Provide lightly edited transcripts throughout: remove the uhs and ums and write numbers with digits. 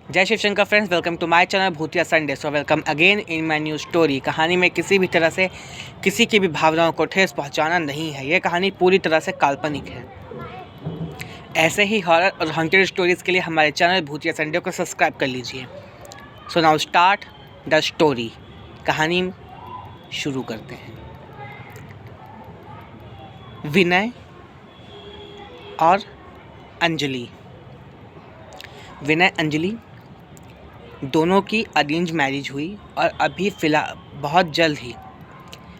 जय Shiv Shankar friends, welcome to my channel भूतिया Sunday. So welcome again in my new story. कहानी में किसी भी तरह से किसी की भी भावनाओं को ठेस पहुंचाना नहीं है। ये कहानी पूरी तरह से काल्पनिक है। ऐसे ही हॉरर और हॉन्टेड स्टोरीज़ के लिए हमारे चैनल भूतिया संडे को सब्सक्राइब कर लीजिए। So now start the story. कहानी शुरू करते हैं। विनय और अंजलि। विनय अंजलि दोनों की अरेंज मैरिज हुई और अभी फ़िलहाल बहुत जल्द ही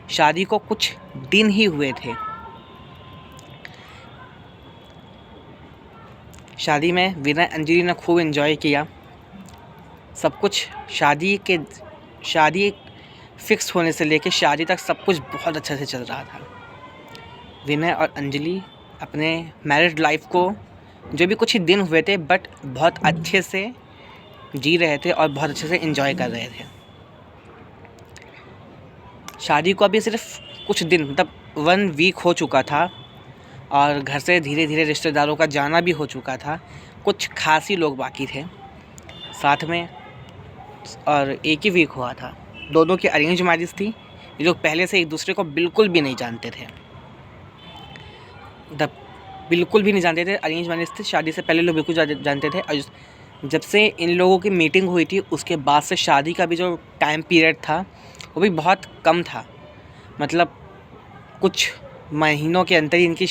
शादी को कुछ दिन ही हुए थे। शादी में विनय अंजलि ने खूब एंजॉय किया सब कुछ। शादी फिक्स होने से लेकर शादी तक सब कुछ बहुत अच्छे से चल रहा था। विनय और अंजलि अपने मैरिड लाइफ को जो भी कुछ ही दिन हुए थे बट बहुत अच्छे से जी रहे थे और बहुत अच्छे से एंजॉय कर रहे थे। शादी को अभी सिर्फ कुछ दिन मतलब 1 वीक हो चुका था और घर से धीरे धीरे रिश्तेदारों का जाना भी हो चुका था। कुछ खास ही लोग बाकी थे साथ में और 1 ही वीक हुआ था। दोनों की अरेंज मैरिज थी। ये लोग पहले से एक दूसरे को बिल्कुल भी नहीं जानते थे। बिल्कुल भी नहीं जानते थे। अरेंज मैरिज थी, शादी से पहले लोग बिल्कुल जानते थे। और जब से इन लोगों की मीटिंग हुई थी उसके बाद से शादी का भी जो टाइम पीरियड था वो भी बहुत कम था। मतलब कुछ महीनों के अंदर ही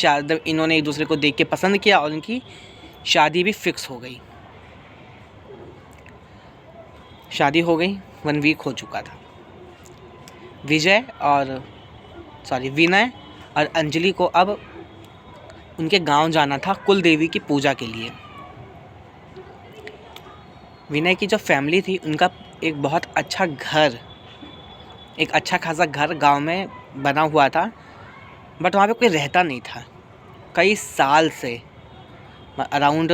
इन्होंने एक दूसरे को देख के पसंद किया और इनकी शादी भी फिक्स हो गई। शादी हो गई, 1 वीक हो चुका था। विनय और अंजलि को अब उनके गांव जाना था कुल देवी की पूजा के लिए। विनय की जो फैमिली थी उनका एक बहुत अच्छा घर, एक अच्छा खासा घर गांव में बना हुआ था बट वहाँ पे कोई रहता नहीं था कई साल से। अराउंड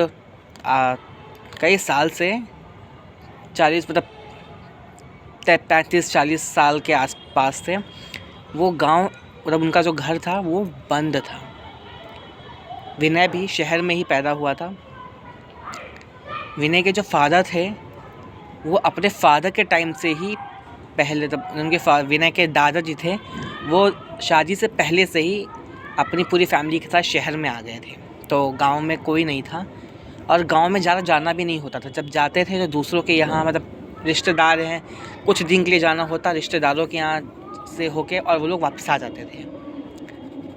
कई साल से 40 मतलब 35-40 साल के आसपास से वो गांव मतलब उनका जो घर था वो बंद था। विनय भी शहर में ही पैदा हुआ था। विनय के जो फादर थे वो अपने फादर के टाइम से ही पहले विनय के दादाजी थे वो शादी से पहले से ही अपनी पूरी फैमिली के साथ शहर में आ गए थे। तो गांव में कोई नहीं था और गांव में ज़्यादा जाना भी नहीं होता था। जब जाते थे तो दूसरों के यहाँ मतलब रिश्तेदार हैं, कुछ दिन के लिए जाना होता रिश्तेदारों के यहाँ से होके और वो लोग वापस आ जाते थे।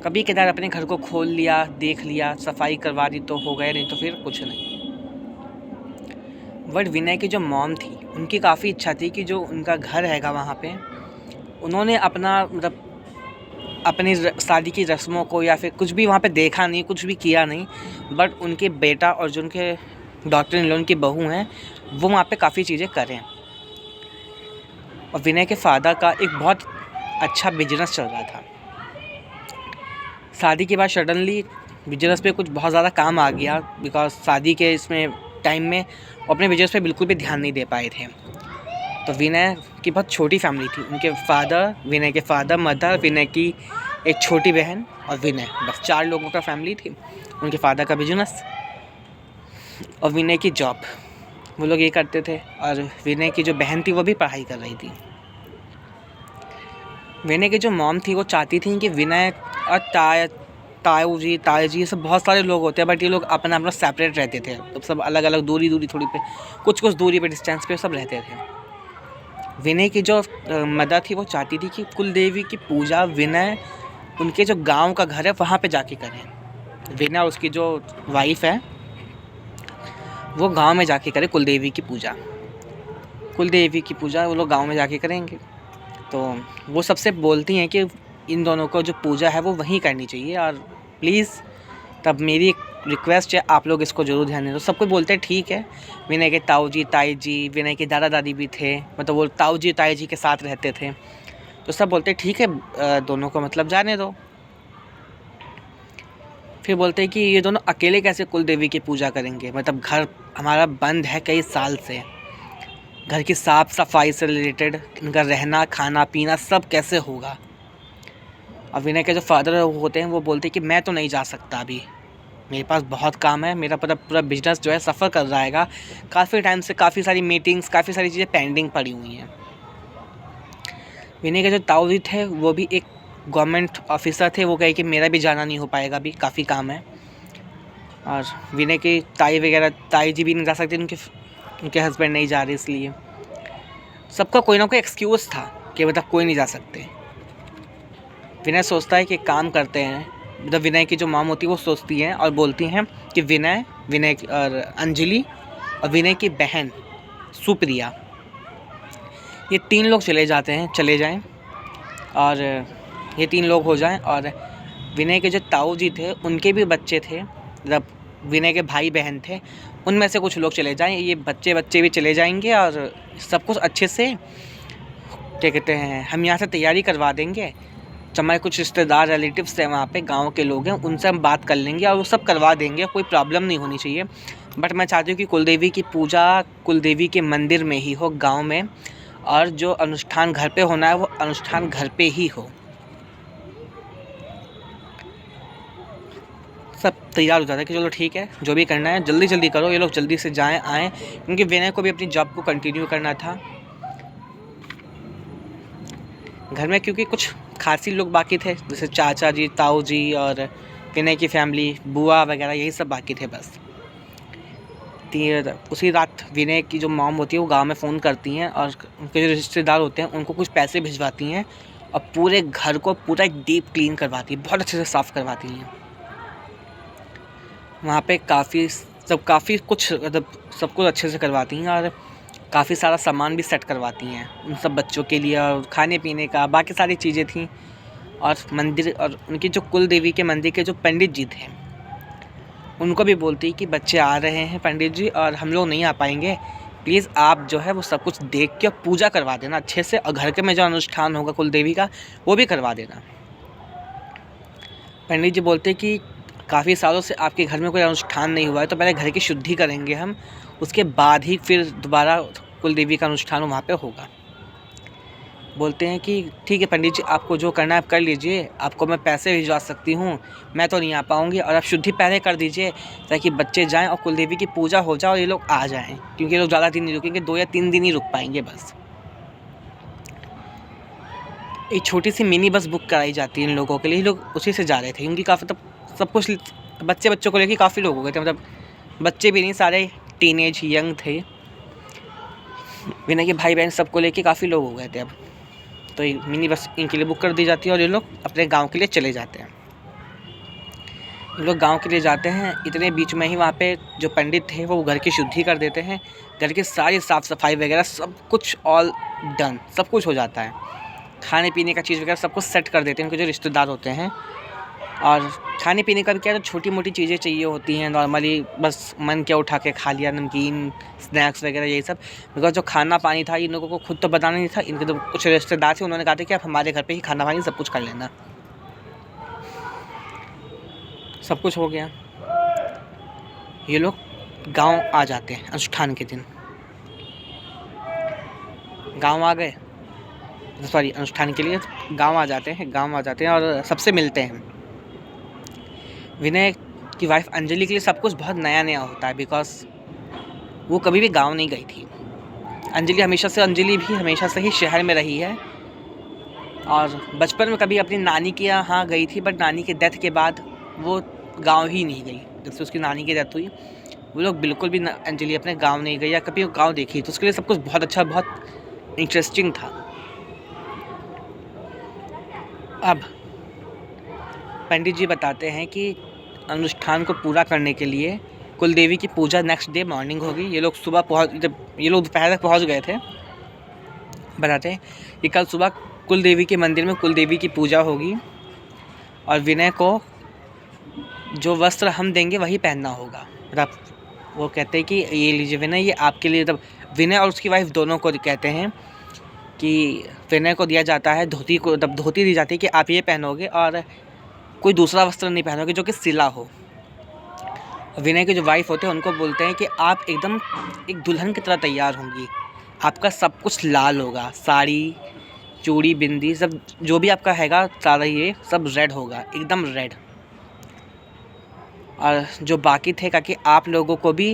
कभी कदार अपने घर को खोल लिया, देख लिया, सफाई करवा दी तो हो गए, नहीं तो फिर कुछ नहीं। बट विनय की जो मॉम थी उनकी काफ़ी इच्छा थी कि जो उनका घर हैगा वहाँ पे उन्होंने अपना मतलब अपनी शादी की रस्मों को या फिर कुछ भी वहाँ पे देखा नहीं, कुछ भी किया नहीं। बट उनके बेटा और जो उनके डॉक्टर इन लोगों की बहू हैं वो वहाँ पे काफ़ी चीज़ें करें। और विनय के फादर का एक बहुत अच्छा बिजनेस चल रहा था। शादी के बाद सडनली बिजनेस पे कुछ बहुत ज़्यादा काम आ गया बिकॉज शादी के इसमें टाइम में वो अपने बिजनेस पे बिल्कुल भी ध्यान नहीं दे पाए थे। तो विनय की बहुत छोटी फैमिली थी। विनय के फादर, मदर, विनय की एक छोटी बहन और विनय, बस 4 लोगों का फैमिली थी। उनके फादर का बिजनेस और विनय की जॉब, वो लोग ये करते थे। और विनय की जो बहन थी वो भी पढ़ाई कर रही थी। विनय की जो मॉम थी वो चाहती थी कि विनय और ताऊ जी ये सब बहुत सारे लोग होते हैं बट ये लोग अपना अपना सेपरेट रहते थे। तो सब अलग अलग दूरी थोड़ी पे कुछ दूरी पे डिस्टेंस पे सब रहते थे। विनय की जो मदर थी वो चाहती थी कि कुल देवी की पूजा विनय उनके जो गांव का घर है वहाँ पे जाके करें। विनय और उसकी जो वाइफ है वो गांव में जाके करें कुल देवी की पूजा। वो लोग गांव में जाके करेंगे। तो वो सबसे बोलती हैं कि इन दोनों को जो पूजा है वो वहीं करनी चाहिए और प्लीज़ तब मेरी एक रिक्वेस्ट है आप लोग इसको ज़रूर ध्यान दें। तो सब कोई बोलते हैं ठीक है। विनय के ताऊ जी, ताई जी, विनय के दादा दादी भी थे, मतलब वो ताऊ जी ताई जी के साथ रहते थे। तो सब बोलते हैं ठीक है, दोनों को मतलब जाने दो। फिर बोलते हैं कि ये दोनों अकेले कैसे कुल देवी की पूजा करेंगे, मतलब घर हमारा बंद है कई साल से। घर की साफ़ सफाई से रिलेटेड इनका रहना खाना पीना सब कैसे होगा। और विनय के जो फादर होते हैं वो बोलते हैं कि मैं तो नहीं जा सकता अभी, मेरे पास बहुत काम है, मेरा पूरा पूरा बिजनेस जो है सफ़र कर रहा है। काफ़ी टाइम से काफ़ी सारी मीटिंग्स, काफ़ी सारी चीज़ें पेंडिंग पड़ी हुई हैं। विनय के जो ताऊ जी थे वो भी एक गवर्नमेंट ऑफिसर थे, वो कहे कि मेरा भी जाना नहीं हो पाएगा, अभी काफ़ी काम है। और विनय की ताई जी भी नहीं जा सकती, उनके हस्बैंड नहीं जा रहे, इसलिए सबका कोई ना कोई एक्सक्यूज़ था कि मतलब कोई नहीं जा सकते। विनय सोचता है कि काम करते हैं, मतलब विनय की जो मॉम होती है वो सोचती हैं और बोलती हैं कि विनय और अंजलि और विनय की बहन सुप्रिया, ये 3 लोग चले जाएं और ये 3 लोग हो जाएं। और विनय के जो ताऊ जी थे उनके भी बच्चे थे, मतलब विनय के भाई बहन थे, उनमें से कुछ लोग चले जाएं, ये बच्चे भी चले जाएंगे और सब कुछ अच्छे से क्या कहते हैं हम यहाँ से तैयारी करवा देंगे। तो हमारे कुछ रिश्तेदार रिलेटिव्स हैं वहाँ पे, गांव के लोग हैं, उनसे हम बात कर लेंगे और वो सब करवा देंगे, कोई प्रॉब्लम नहीं होनी चाहिए। बट मैं चाहती हूँ कि कुलदेवी की पूजा कुलदेवी के मंदिर में ही हो, गांव में, और जो अनुष्ठान घर पे होना है वो अनुष्ठान घर पे ही हो। सब तैयार हो जाता है कि चलो ठीक है, जो भी करना है जल्दी जल्दी करो, ये लोग जल्दी से आएँ, क्योंकि विनय को भी अपनी जॉब को कंटिन्यू करना था घर में, क्योंकि कुछ खासी लोग बाकी थे, जैसे चाचा जी, ताऊ जी और विनय की फैमिली, बुआ वगैरह, यही सब बाकी थे बस। उसी रात विनय की जो मॉम होती है वो गांव में फ़ोन करती हैं और उनके जो रिश्तेदार होते हैं उनको कुछ पैसे भिजवाती हैं और पूरे घर को पूरा डीप क्लीन करवाती हैं, बहुत अच्छे से साफ़ करवाती हैं। वहाँ पे काफ़ी कुछ मतलब सब कुछ अच्छे से करवाती हैं और काफ़ी सारा सामान भी सेट करवाती हैं उन सब बच्चों के लिए, और खाने पीने का बाकी सारी चीज़ें थी। और मंदिर और उनकी जो कुल देवी के मंदिर के जो पंडित जी थे उनको भी बोलती कि बच्चे आ रहे हैं पंडित जी और हम लोग नहीं आ पाएंगे, प्लीज़ आप जो है वो सब कुछ देख के पूजा करवा देना अच्छे से, और घर के में जो अनुष्ठान होगा कुल देवी का वो भी करवा देना। पंडित जी बोलते कि काफ़ी सालों से आपके घर में कोई अनुष्ठान नहीं हुआ है, तो पहले घर की शुद्धि करेंगे हम, उसके बाद ही फिर दोबारा कुल देवी का अनुष्ठान वहाँ पे होगा। बोलते हैं कि ठीक है पंडित जी, आपको जो करना है आप कर लीजिए, आपको मैं पैसे भिजवा सकती हूँ, मैं तो नहीं आ पाऊँगी, और आप शुद्धि पहले कर दीजिए ताकि बच्चे जाएं और कुल देवी की पूजा हो जाए और ये लोग आ जाएं, क्योंकि ये लोग ज़्यादा दिन नहीं रुकेंगे, 2 या 3 दिन ही रुक पाएंगे बस। एक छोटी सी मिनी बस बुक कराई जाती है इन लोगों के लिए, लोग उसी से जा रहे थे, क्योंकि काफ़ी तब सब कुछ बच्चों को लेकर काफ़ी लोग हो गए थे, मतलब बच्चे भी नहीं, सारे टीनेज यंग थे, विनय के भाई बहन सबको लेके काफ़ी लोग हो गए थे अब। तो मिनी बस इनके लिए बुक कर दी जाती है और ये लोग अपने गांव के लिए चले जाते हैं। ये लोग गांव के लिए जाते हैं, इतने बीच में ही वहाँ पे जो पंडित थे वो घर की शुद्धि कर देते हैं, घर की सारी साफ़ सफाई वगैरह सब कुछ ऑल डन, सब कुछ हो जाता है, खाने पीने का चीज़ वगैरह सब कुछ सेट कर देते हैं उनके जो रिश्तेदार होते हैं। और खाने पीने का भी क्या है, तो छोटी मोटी चीज़ें चाहिए होती हैं नॉर्मली, बस मन क्या उठा के खा लिया, नमकीन स्नैक्स वगैरह यही सब, बिकॉज जो खाना पानी था इन लोगों को खुद तो बनाना नहीं था, इनके तो कुछ रिश्तेदार थे, उन्होंने कहा था कि आप हमारे घर पे ही खाना पानी सब कुछ कर लेना। सब कुछ हो गया, ये लोग गांव आ जाते हैं अनुष्ठान के दिन, गांव आ गए, सॉरी अनुष्ठान के लिए गांव आ जाते हैं और सबसे मिलते हैं। विनय की वाइफ अंजलि के लिए सब कुछ बहुत नया नया होता है, बिकॉज वो कभी भी गांव नहीं गई थी। अंजलि भी हमेशा से ही शहर में रही है, और बचपन में कभी अपनी नानी के यहाँ गई थी, बट नानी के डेथ के बाद वो गांव ही नहीं गई। जब से उसकी नानी की डेथ हुई वो लोग बिल्कुल भी अंजलि अपने गांव नहीं गई या कभी वो गांव देखी, तो उसके लिए सब कुछ बहुत अच्छा, बहुत इंटरेस्टिंग था। अब पंडित जी बताते हैं कि अनुष्ठान को पूरा करने के लिए कुल देवी की पूजा नेक्स्ट डे मॉर्निंग होगी। ये लोग जब ये लोग दोपहर तक पहुँच गए थे, बताते हैं कि कल सुबह कुल देवी के मंदिर में कुल देवी की पूजा होगी और विनय को जो वस्त्र हम देंगे वही पहनना होगा। मतलब वो कहते हैं कि ये लीजिए विनय, ये आपके लिए, मतलब विनय और उसकी वाइफ दोनों को कहते हैं कि विनय को दिया जाता है धोती दी जाती है कि आप ये पहनोगे और कोई दूसरा वस्त्र नहीं पहनोगे जो कि सिला हो। विनय के जो वाइफ होते हैं उनको बोलते हैं कि आप एकदम एक दुल्हन की तरह तैयार होंगी, आपका सब कुछ लाल होगा, साड़ी चूड़ी बिंदी सब जो भी आपका हैगा सारा ये सब रेड होगा, एकदम रेड। और जो बाकी थे कहा कि आप लोगों को भी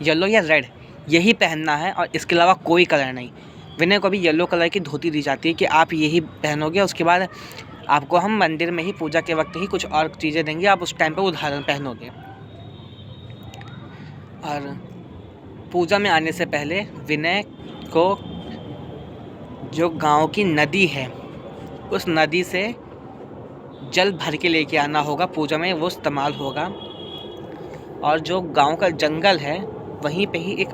येलो या रेड यही पहनना है और इसके अलावा कोई कलर नहीं। विनय को भी येलो कलर की धोती दी जाती है कि आप यही पहनोगे, उसके बाद आपको हम मंदिर में ही पूजा के वक्त ही कुछ और चीज़ें देंगे, आप उस टाइम पर उदाहरण पहनोगे। और पूजा में आने से पहले विनय को जो गांव की नदी है उस नदी से जल भर के लेके आना होगा, पूजा में वो इस्तेमाल होगा। और जो गांव का जंगल है वहीं पे ही एक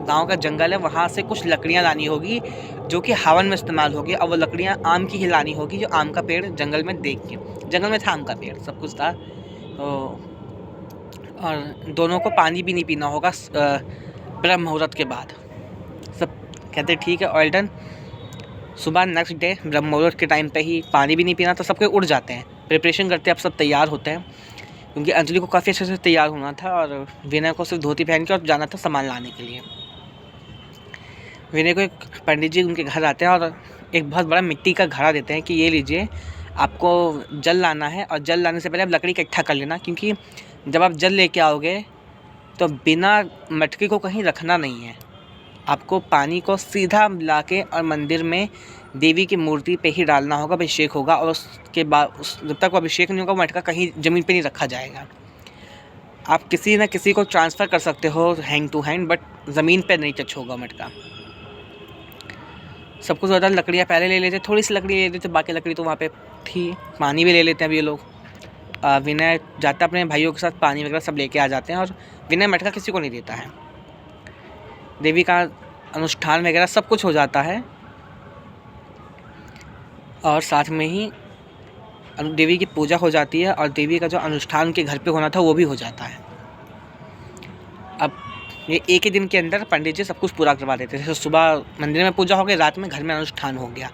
गांव का जंगल है, वहाँ से कुछ लकड़ियाँ लानी होगी जो कि हवन में इस्तेमाल होगी, और वो लकड़ियाँ आम की ही लानी होगी जो आम का पेड़ जंगल में देख के, जंगल में था आम का पेड़, सब कुछ था। तो और दोनों को पानी भी नहीं पीना होगा ब्रह्म मुहूर्त के बाद। सब कहते ठीक है, ऑल डन। सुबह नेक्स्ट डे ब्रह्म मुहूर्त के टाइम पे ही पानी भी नहीं पीना, तो सबके उड़ जाते हैं, प्रिपरेशन करते हैं, अब सब तैयार होते हैं, क्योंकि अंजलि को काफ़ी अच्छे से तैयार होना था और विनय को सिर्फ धोती पहन के और जाना था सामान लाने के लिए। विनय को एक पंडित जी उनके घर आते हैं और एक बहुत बड़ा मिट्टी का घड़ा देते हैं कि ये लीजिए, आपको जल लाना है, और जल लाने से पहले आप लकड़ी इकट्ठा कर लेना, क्योंकि जब आप जल लेके आओगे तो बिना मटके को कहीं रखना नहीं है, आपको पानी को सीधा ला के और मंदिर में देवी की मूर्ति पे ही डालना होगा, अभिषेक होगा, और उसके बाद जब तक वो अभिषेक नहीं होगा मटका कहीं ज़मीन पे नहीं रखा जाएगा। आप किसी न किसी को ट्रांसफ़र कर सकते हो हैंड टू हैंड, बट ज़मीन पे नहीं टच होगा मटका। सबको ज़्यादा लकड़ियाँ पहले ले लेते, थोड़ी सी लकड़ी ले लेते, बाकी लकड़ी तो वहाँ पे थी। पानी भी ले लेते हैं अब ये लोग। विनय जाता अपने भाइयों के साथ, पानी वगैरह सब लेके आ जाते हैं, और विनय मटका किसी को नहीं देता है। देवी का अनुष्ठान वगैरह सब कुछ हो जाता है, और साथ में ही देवी की पूजा हो जाती है, और देवी का जो अनुष्ठान के घर पे होना था वो भी हो जाता है। अब ये एक ही दिन के अंदर पंडित जी सब कुछ पूरा करवा देते थे। तो सुबह मंदिर में पूजा हो गई, रात में घर में अनुष्ठान हो गया।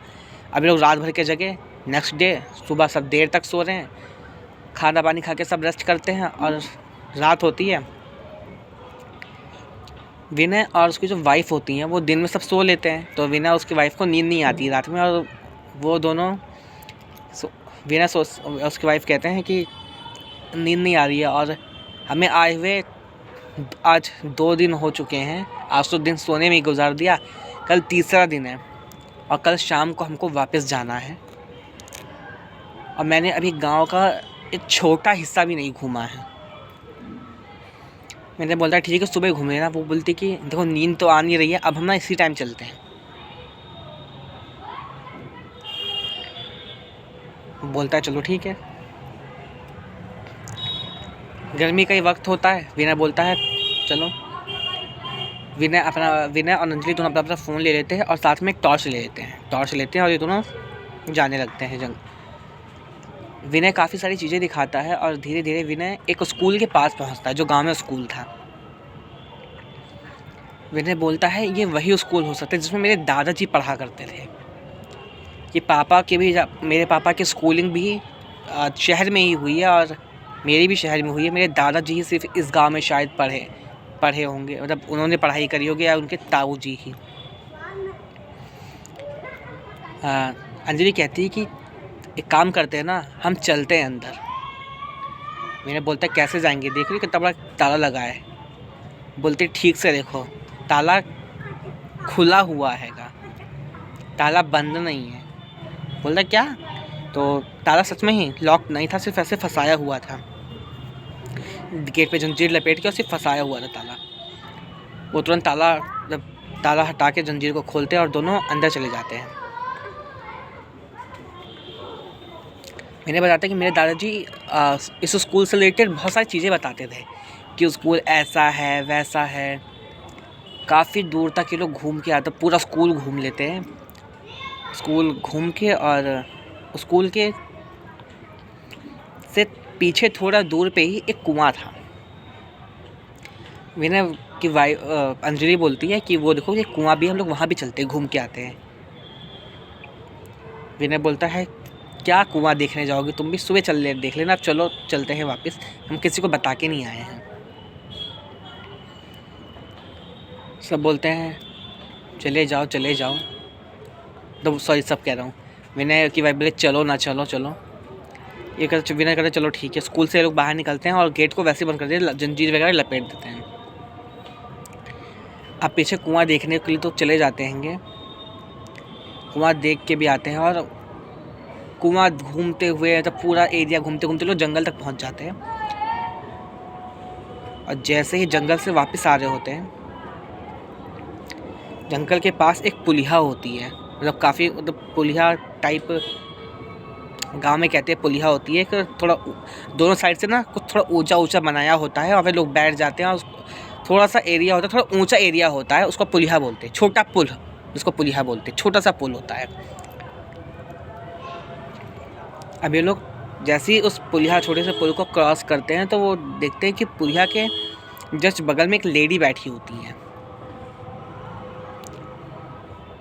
अब लोग रात भर के जगह, नेक्स्ट डे सुबह सब देर तक सो रहे हैं, खाना पानी खा के सब रेस्ट करते हैं, और रात होती है। विनय और उसकी जो वाइफ होती हैं वो दिन में सब सो लेते हैं, तो विनय उसकी वाइफ को नींद नहीं आती रात में, और वो दोनों विनय उसकी वाइफ कहते हैं कि नींद नहीं आ रही है, और हमें आए हुए आज 2 दिन हो चुके हैं, आज तो दिन सोने में ही गुजार दिया, कल तीसरा दिन है, और कल शाम को हमको वापस जाना है, और मैंने अभी गांव का एक छोटा हिस्सा भी नहीं घूमा है। मैंने बोलता ठीक है सुबह घूम लेना, वो बोलती कि देखो नींद तो आ नहीं रही है, अब हम ना इसी टाइम चलते हैं। बोलता है चलो ठीक है। गर्मी का ही वक्त होता है, विनय बोलता है चलो। विनय और अंजलि दोनों अपना फ़ोन ले लेते हैं, और साथ में एक टॉर्च ले लेते हैं, और ये दोनों जाने लगते हैं जंग। विनय काफ़ी सारी चीज़ें दिखाता है, और धीरे धीरे विनय एक स्कूल के पास पहुंचता है जो गांव में स्कूल था। विनय बोलता है ये वही स्कूल हो सकता है जिसमें मेरे दादाजी पढ़ा करते थे। ये मेरे पापा की स्कूलिंग भी शहर में ही हुई है, और मेरी भी शहर में हुई है। मेरे दादाजी ही सिर्फ इस गांव में शायद पढ़े होंगे, मतलब उन्होंने पढ़ाई करी होगी, या उनके ताऊजी ही। अंजलि कहती है कि एक काम करते हैं ना, हम चलते हैं अंदर। मैंने बोलता है कैसे जाएंगे, देख रही कितना बड़ा ताला लगा है। बोलते ठीक से देखो, ताला खुला हुआ हैगा, ताला बंद नहीं है। बोलता क्या? तो ताला सच में ही लॉक नहीं था, सिर्फ ऐसे फंसाया हुआ था, गेट पे जंजीर लपेट के और सिर्फ फंसाया हुआ था ताला। वो तुरंत ताला हटा के जंजीर को खोलते हैं और दोनों अंदर चले जाते हैं। मैंने बताया कि मेरे दादाजी इस स्कूल से रिलेटेड बहुत सारी चीज़ें बताते थे कि स्कूल ऐसा है वैसा है। काफ़ी दूर तक ये लोग घूम के आते, पूरा स्कूल घूम लेते हैं। स्कूल घूम के, और स्कूल के से पीछे थोड़ा दूर पे ही एक कुआं था। विनय की वाइफ अंजलि बोलती है कि वो देखो ये कुआं भी, हम लोग वहाँ भी चलते हैं, घूम के आते हैं। विनय बोलता है क्या कुआं देखने जाओगे तुम भी, सुबह देख लेना, अब चलो चलते हैं वापस, हम किसी को बता के नहीं आए हैं। सब बोलते हैं चले जाओ। तो सॉरी सब कह रहा हूँ, विनय की वाइफ बोले चलो ना चलो। ये कहते विनय कहते चलो ठीक है। स्कूल से लोग बाहर निकलते हैं और गेट को वैसे बंद कर देते हैं, जंजीर वगैरह लपेट देते हैं। अब पीछे कुआं देखने के लिए तो चले जाते हैंगे, कुआं देख के भी आते हैं और कुआं घूमते हुए जब पूरा एरिया घूमते घूमते लोग जंगल तक पहुंच जाते हैं। और जैसे ही जंगल से वापस आ रहे होते हैं, जंगल के पास एक पुलिया होती है, मतलब काफ़ी मतलब पुलिया टाइप गांव में कहते हैं पुलिया होती है कि थोड़ा दोनों साइड से ना कुछ थोड़ा ऊंचा ऊंचा बनाया होता है और फिर लोग बैठ जाते हैं और थोड़ा सा एरिया होता है, थोड़ा ऊंचा एरिया होता है, उसको पुलिया बोलते हैं। छोटा पुल जिसको पुलिया बोलते हैं, छोटा सा पुल होता है। अब ये लोग जैसे ही उस पुलिया छोटे से पुल को क्रॉस करते हैं तो वो देखते हैं कि पुलिया के जस्ट बगल में एक लेडी बैठी होती है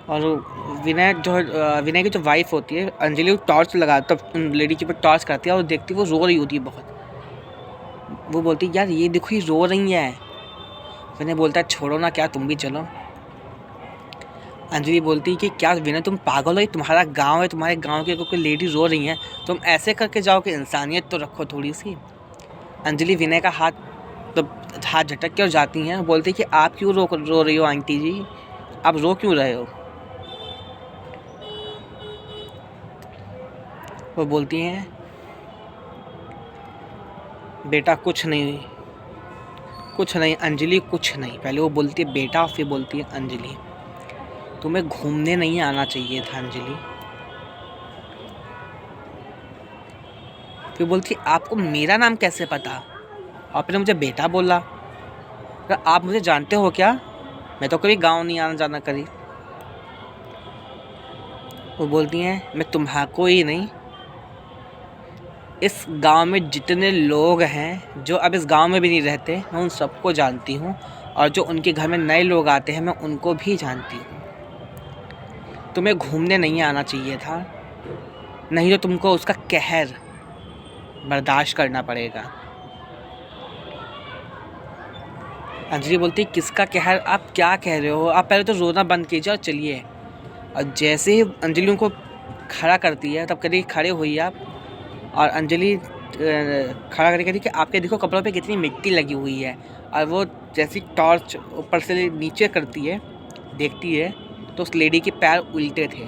और विनय की जो वाइफ होती है अंजलि, वो टॉर्च लगा तब उन लेडी के ऊपर टॉर्च करती है और देखती है वो रो रही होती है बहुत। वो बोलती है यार ये देखो ये रो रही है। विनय बोलता है छोड़ो ना, क्या तुम भी चलो। अंजलि बोलती है कि क्या विनय तुम पागल हो, ये तुम्हारा गांव है, तुम्हारे गांव की कोई लेडी रो रही है, तुम ऐसे करके जाओ कि इंसानियत तो रखो थोड़ी सी। अंजलि विनय का हाथ झटक के और जाती हैं, बोलती है कि आप क्यों रो रही हो आंटी जी, आप रो क्यों रहे हो। वो बोलती हैं बेटा कुछ नहीं अंजलि कुछ नहीं। पहले वो बोलती है बेटा, फिर बोलती है अंजलि तुम्हें घूमने नहीं आना चाहिए था अंजलि। फिर बोलती आपको मेरा नाम कैसे पता, और फिर मुझे बेटा बोला, तो आप मुझे जानते हो क्या, मैं तो कभी गांव नहीं आना जाना करी। वो बोलती हैं मैं तुम्हारा ही नहीं, इस गांव में जितने लोग हैं जो अब इस गांव में भी नहीं रहते, मैं उन सबको जानती हूँ, और जो उनके घर में नए लोग आते हैं मैं उनको भी जानती हूँ। तुम्हें घूमने नहीं आना चाहिए था, नहीं तो तुमको उसका कहर बर्दाश्त करना पड़ेगा। अंजलि बोलती किसका कहर, आप क्या कह रहे हो, आप पहले तो रोना बंद कीजिए और चलिए। और जैसे ही अंजलि उनको खड़ा करती है तब कहती खड़े हुई आप, और अंजलि खड़ा करके कहती कि आपके देखो कपड़ों पे कितनी मिट्टी लगी हुई है। और वो जैसी टॉर्च ऊपर से नीचे करती है, देखती है तो उस लेडी के पैर उल्टे थे।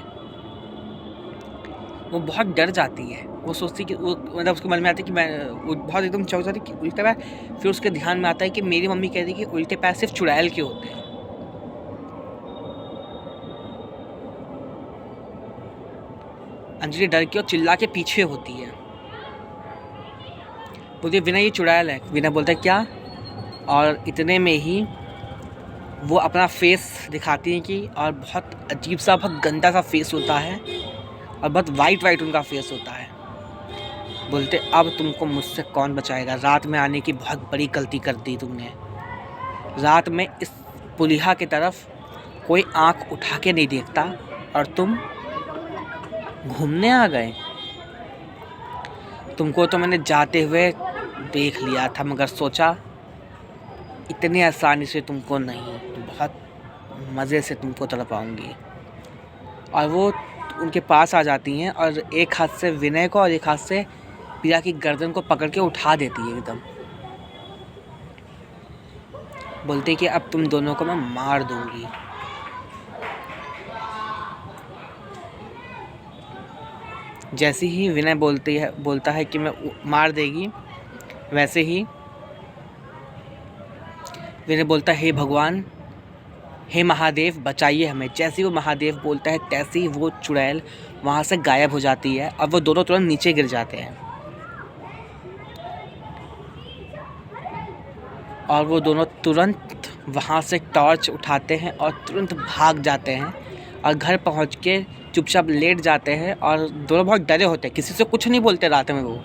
वो बहुत डर जाती है, वो सोचती कि वो मतलब उसके मन में आता है कि मैं वो बहुत एकदम चौंक जाती कि उल्टे पैर। फिर उसके ध्यान में आता है कि मेरी मम्मी कहती है कि उल्टे पैर सिर्फ चुड़ैल के होते हैं। अंजलि डर के और चिल्ला के पीछे होती है, बोलती है विनय ये चुड़ैल है। विनय बोलता है क्या, और इतने में ही वो अपना फेस दिखाती हैं कि, और बहुत अजीब सा बहुत गंदा सा फेस होता है और बहुत वाइट उनका फेस होता है। बोलते अब तुमको मुझसे कौन बचाएगा, रात में आने की बहुत बड़ी गलती कर दी तुमने। रात में इस पुलिया की तरफ कोई आंख उठा के नहीं देखता और तुम घूमने आ गए। तुमको तो मैंने जाते हुए देख लिया था, मगर सोचा इतनी आसानी से तुमको नहीं, बहुत मज़े से तुमको तड़पाऊंगी। और वो उनके पास आ जाती हैं और एक हाथ से विनय को और एक हाथ से प्रिया की गर्दन को पकड़ के उठा देती है एकदम। बोलते कि अब तुम दोनों को मैं मार दूंगी। जैसे ही विनय बोलता है कि मैं मार देगी, वैसे ही विनय बोलता है हे भगवान, हे महादेव बचाइए हमें। जैसे ही वो महादेव बोलता है तैसे ही वो चुड़ैल वहाँ से गायब हो जाती है और वो दोनों तुरंत नीचे गिर जाते हैं। और वो दोनों तुरंत वहाँ से टॉर्च उठाते हैं और तुरंत भाग जाते हैं और घर पहुँच के चुपचाप लेट जाते हैं। और दोनों बहुत डरे होते हैं, किसी से कुछ नहीं बोलते रात में वो।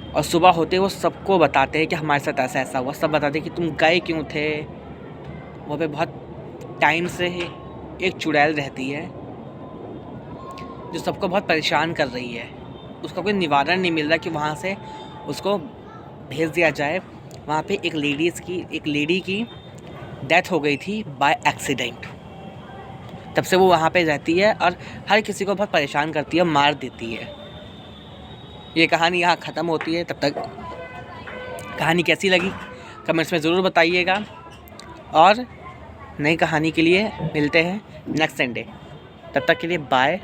और सुबह होते वो सबको बताते हैं कि हमारे साथ ऐसा ऐसा हुआ। सब बताते हैं कि तुम गए क्यों थे। वहाँ पे बहुत टाइम से एक चुड़ैल रहती है जो सबको बहुत परेशान कर रही है, उसका कोई निवारण नहीं मिल रहा कि वहाँ से उसको भेज दिया जाए। वहाँ पे एक लेडी की डेथ हो गई थी बाय एक्सीडेंट। तब से वो वहाँ पे रहती है और हर किसी को बहुत परेशान करती है, मार देती है। ये कहानी यहाँ ख़त्म होती है। तब तक कहानी कैसी लगी कमेंट्स में ज़रूर बताइएगा, और नई कहानी के लिए मिलते हैं नेक्स्ट संडे। तब तक के लिए बाय।